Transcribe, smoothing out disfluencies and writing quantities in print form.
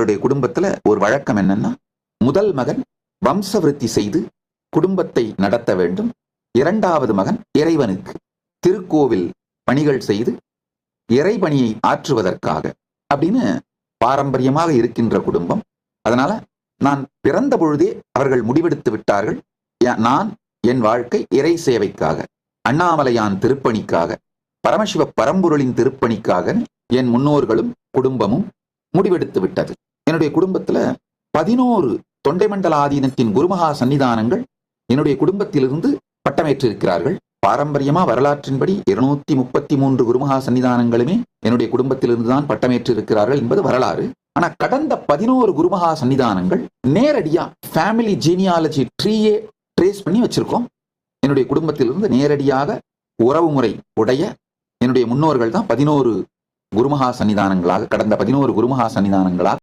எங்களுடைய குடும்பத்துல ஒரு வழக்கம் என்னன்னா, முதல் மகன் வம்ச விருத்தி செய்து குடும்பத்தை நடத்த வேண்டும். இரண்டாவது மகன் இறைவனுக்கு திருக்கோவில் பணிகள் செய்து இறைபணியை ஆற்றுவதற்காக அப்படின்னு பாரம்பரியமாக இருக்கின்ற குடும்பம். அதனால நான் பிறந்த பொழுதே அவர்கள் முடிவெடுத்து விட்டார்கள், நான் என் வாழ்க்கை இறை சேவைக்காக, அண்ணாமலையான் திருப்பணிக்காக, பரமசிவ பரம்பொருளின் திருப்பணிக்காக என் முன்னோர்களும் குடும்பமும் முடிவெடுத்து விட்டது. என்னுடைய குடும்பத்துல 11 தொண்டை மண்டல ஆதீனத்தின் குருமகா சன்னிதானங்கள் என்னுடைய குடும்பத்திலிருந்து பட்டமேற்றிருக்கிறார்கள். பாரம்பரியமா வரலாற்றின்படி 233 குருமகா சன்னிதானங்களுமே என்னுடைய குடும்பத்திலிருந்து தான் பட்டமேற்றிருக்கிறார்கள் என்பது வரலாறு. ஆனா கடந்த 11 குருமகா சன்னிதானங்கள் நேரடியா ஃபேமிலி ஜீனியாலஜி ட்ரீயே ட்ரேஸ் பண்ணி வச்சிருக்கோம். என்னுடைய குடும்பத்திலிருந்து நேரடியாக உறவு முறை உடைய என்னுடைய முன்னோர்கள் தான் 11 குருமகா சன்னிதானங்களாக, கடந்த 11 குருமகா சன்னிதானங்களாக